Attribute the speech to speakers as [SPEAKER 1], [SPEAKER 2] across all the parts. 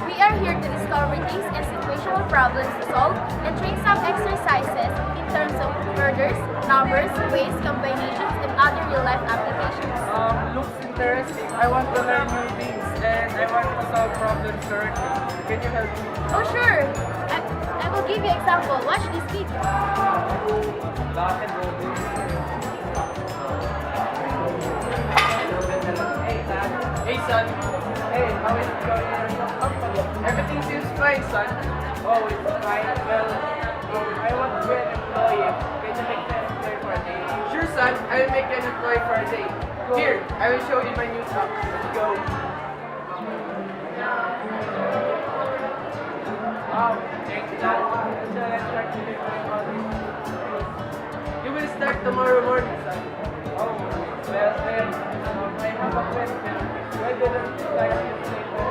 [SPEAKER 1] We are here to discover these and situational problems to solve and train some exercises in terms of orders, numbers, ways, combinations, and other real-life applications.
[SPEAKER 2] Looks interesting. I want to learn new things and I want to solve problems correctly. Can you help me?
[SPEAKER 1] Oh sure! I will give you example. Watch this video.
[SPEAKER 2] Lock and roll. Hey son. Hey, how is it going in your company? Everything seems fine, son. Oh, it's fine. Well, I want to be an employee. Can you make me an employee for a day? Sure, son. I will make you an employee for a day. Here, I will show you my new socks. Let's go. Wow, thanks, Dad. So let's start to do my body. You will start tomorrow morning, son. Oh, well then, I have a question. Why didn't you like it later?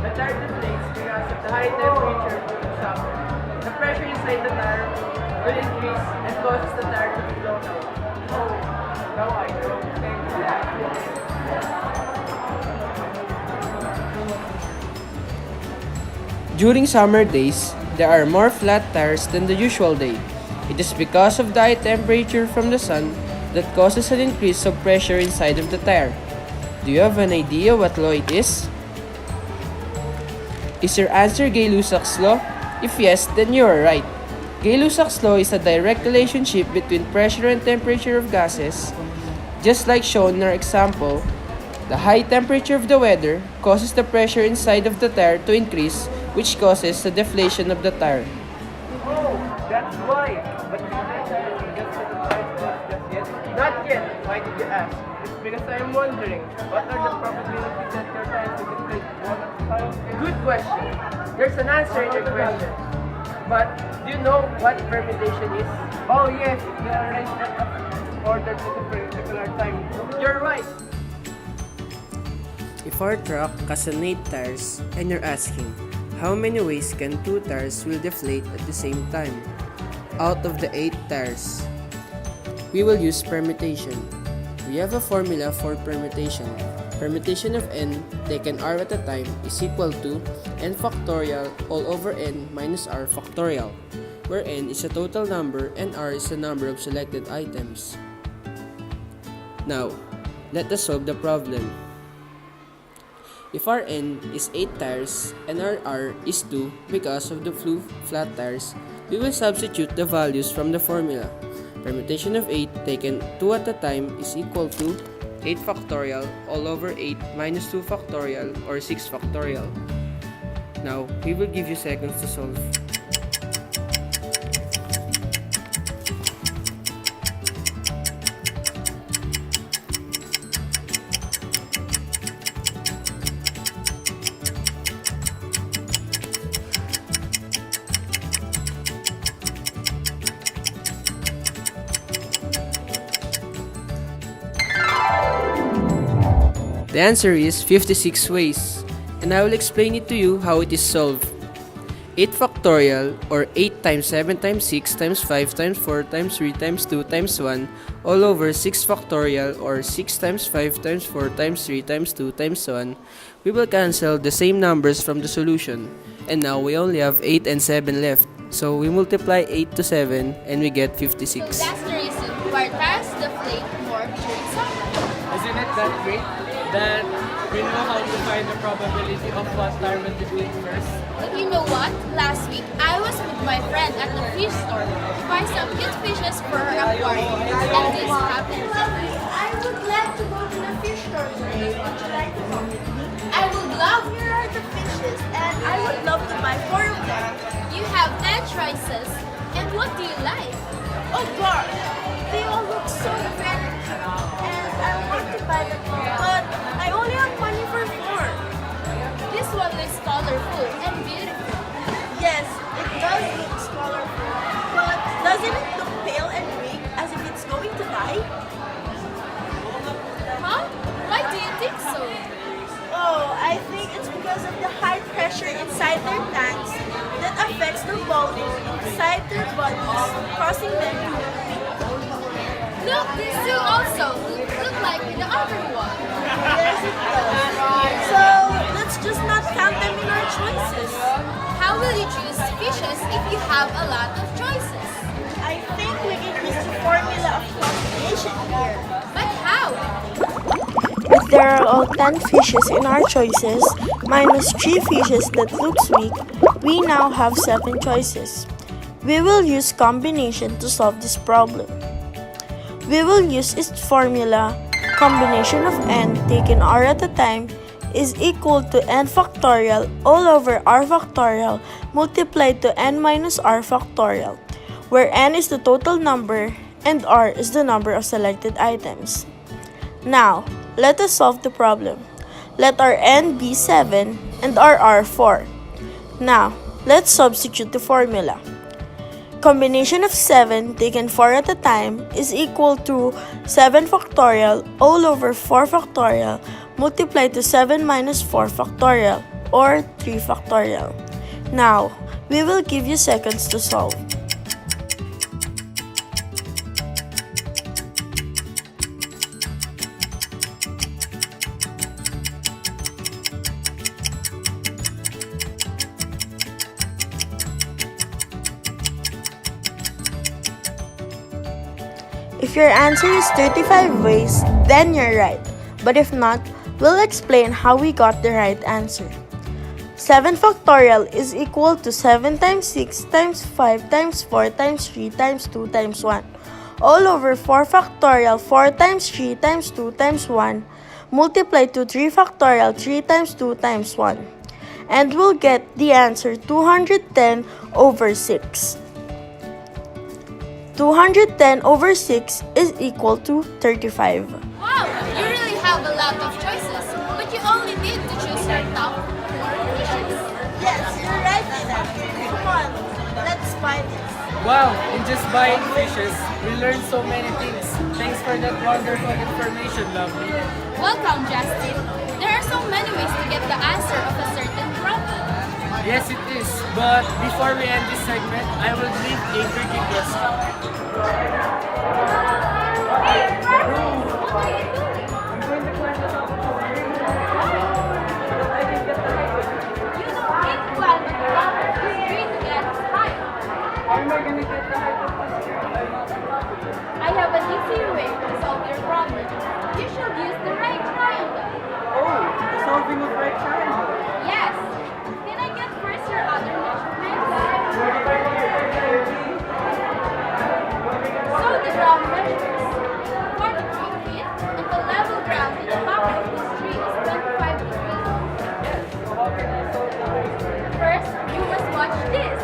[SPEAKER 2] The tire deflates because of the high temperature of the shop. The pressure inside the tire will increase and causes the tire to be blown out. Oh, now I know. Thanks, Dad.
[SPEAKER 3] During summer days, there are more flat tires than the usual day. It is because of the high temperature from the sun that causes an increase of pressure inside of the tire. Do you have an idea what law it is? Is your answer Gay-Lussac's law? If yes, then you are right. Gay-Lussac's law is a direct relationship between pressure and temperature of gases. Just like shown in our example, the high temperature of the weather causes the pressure inside of the tire to increase, which causes the deflation of the tire.
[SPEAKER 2] Oh, that's why. But you didn't just set the price just yet. Not yet. Why did you ask? It's because I am wondering, what are the probabilities that your tires will deflate? Good question. There's an answer in your question. But do you know what permutation is? Oh yes, they arrange that order to the particular time. You're right.
[SPEAKER 3] If our truck has an 8 tires and you're asking, how many ways can 2 tires will deflate at the same time? Out of the 8 tires, we will use permutation. We have a formula for permutation. Permutation of n taken r at a time is equal to n factorial all over n minus r factorial, where n is a total number and r is the number of selected items. Now, let us solve the problem. If our n is 8 tires and our r is 2 because of the flat tires, we will substitute the values from the formula. Permutation of 8 taken 2 at a time is equal to 8 factorial all over 8 minus 2 factorial or 6 factorial. Now, we will give you seconds to solve. The answer is 56 ways, and I will explain it to you how it is solved. 8 factorial or 8 times 7 times 6 times 5 times 4 times 3 times 2 times 1 all over 6 factorial or 6 times 5 times 4 times 3 times 2 times 1. We will cancel the same numbers from the solution, and now we only have 8 and 7 left. So we multiply 8 to 7 and we get 56.
[SPEAKER 1] So that's the reason why tires deflate more during summer.
[SPEAKER 2] Isn't it that great that we know how to find the probability of what tire will deflate first?
[SPEAKER 1] But you know what? Last week, I was with my friend at the fish store to buy some cute fishes for her aquarium. And this happened.
[SPEAKER 4] I would love to go to the fish store today. Would you like to come with me?
[SPEAKER 1] I would love.
[SPEAKER 4] Here are the fishes, and I would love to buy 4 of them.
[SPEAKER 1] You have 10 choices. And what do you like?
[SPEAKER 4] Oh gosh, they all look so very cute, and I want to buy them all, but I only have money for 4.
[SPEAKER 1] This one is colorful and beautiful.
[SPEAKER 4] Yes, it does look colorful, but doesn't it look pale and weak as if it's going to die?
[SPEAKER 1] Huh? Why do you think so?
[SPEAKER 4] Oh, I think it's because of the high pressure inside their tanks that affects the volume inside their bodies, causing them to weak.
[SPEAKER 1] Look, these two also look like the other one.
[SPEAKER 4] Yes, it does. So let's just not count them
[SPEAKER 1] will you choose fishes if you have a lot of choices?
[SPEAKER 4] I think we can use the formula of combination here.
[SPEAKER 1] But how?
[SPEAKER 4] If there are all 10 fishes in our choices, minus 3 fishes that looks weak, we now have 7 choices. We will use combination to solve this problem. We will use its formula, combination of n taken r at a time is equal to n factorial all over r factorial multiplied to n minus r factorial, where n is the total number and r is the number of selected items. Now, let us solve the problem. Let our n be 7 and our r 4. Now, let's substitute the formula. Combination of 7 taken 4 at a time is equal to 7 factorial all over 4 factorial multiplied to 7 minus 4 factorial or 3 factorial. Now, we will give you seconds to solve. If your answer is 35 ways, then you're right. But if not, we'll explain how we got the right answer. 7 factorial is equal to 7 times 6 times 5 times 4 times 3 times 2 times 1. All over 4 factorial 4 times 3 times 2 times 1 multiplied to 3 factorial 3 times 2 times 1. And we'll get the answer 210 over 6. 210 over 6 is equal to 35.
[SPEAKER 1] Wow, you really have a lot of choices, but you only need to choose your top 4 fishes.
[SPEAKER 4] Yes, you're right, Nina. Come on, let's buy this.
[SPEAKER 2] Wow, in just buying fishes, we learned so many things. Thanks for that wonderful information, lovely.
[SPEAKER 1] Welcome, Justin. There are so many ways to get the answer of a certain problem.
[SPEAKER 2] Yes, it is. But before we end this segment, I will leave a tricky question.
[SPEAKER 1] Hey, Marcus, what are you doing?
[SPEAKER 2] I'm going to climb the top of the tree so that I can get the height of it.
[SPEAKER 1] You don't need to climb the top of the tree to get high.
[SPEAKER 2] How am I going to get the height of this tree? I'm not on top of it.
[SPEAKER 1] I have an easy way to solve your problem. You should use the right triangle.
[SPEAKER 2] Oh, the solving of right triangle.
[SPEAKER 1] Yes. Can I get first your other measurements? So the ground measures 43 feet and the level ground to the top of this tree is 25 degrees. First, you must watch this.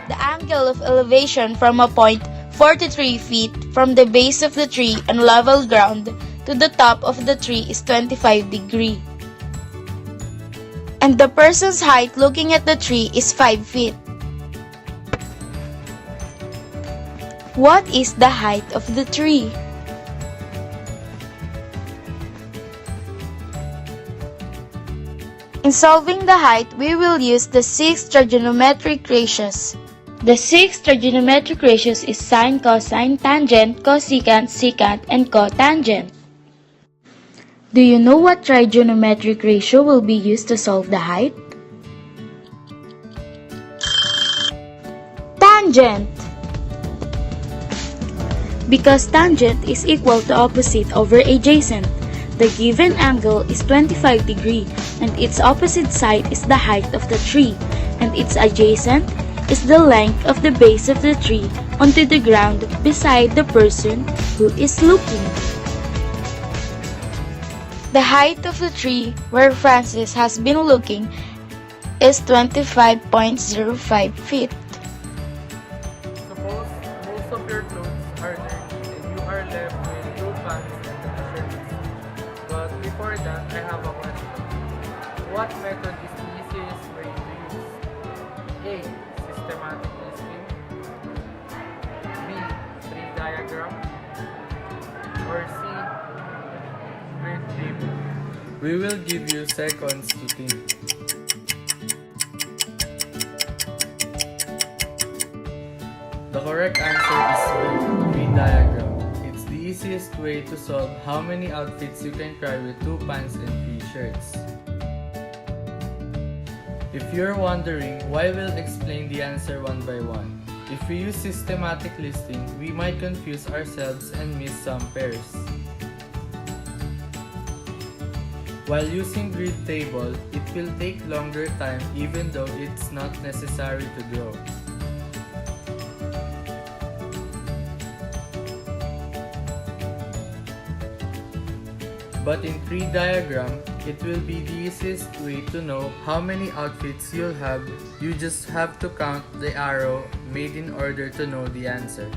[SPEAKER 5] The angle of elevation from a point 43 feet from the base of the tree and level ground to the top of the tree is 25 degrees. And the person's height looking at the tree is 5 feet. What is the height of the tree? In solving the height, we will use the 6 trigonometric ratios. The 6 trigonometric ratios is sine, cosine, tangent, cosecant, secant, and cotangent. Do you know what trigonometric ratio will be used to solve the height? Tangent! Because tangent is equal to opposite over adjacent. The given angle is 25 degrees and its opposite side is the height of the tree and its adjacent is the length of the base of the tree onto the ground beside the person who is looking. The height of the tree where Francis has been looking is 25.05 feet.
[SPEAKER 2] Suppose most of your clothes are dirty and you are left with 2 pants and a shirt. But before that, I have a question. What method is the easiest way to use? A. Systematic listing. B. Tree diagram. Or C. Grid table. We will give you seconds to think. The correct answer is B. Tree diagram. It's the easiest way to solve how many outfits you can try with 2 pants and 3 shirts.
[SPEAKER 6] If you're wondering why we'll explain the answer one by one. If we use systematic listing, we might confuse ourselves and miss some pairs. While using grid table, it will take longer time even though it's not necessary to draw. But in tree diagram, it will be the easiest way to know how many outfits you'll have. You just have to count the arrow made in order to know the answer.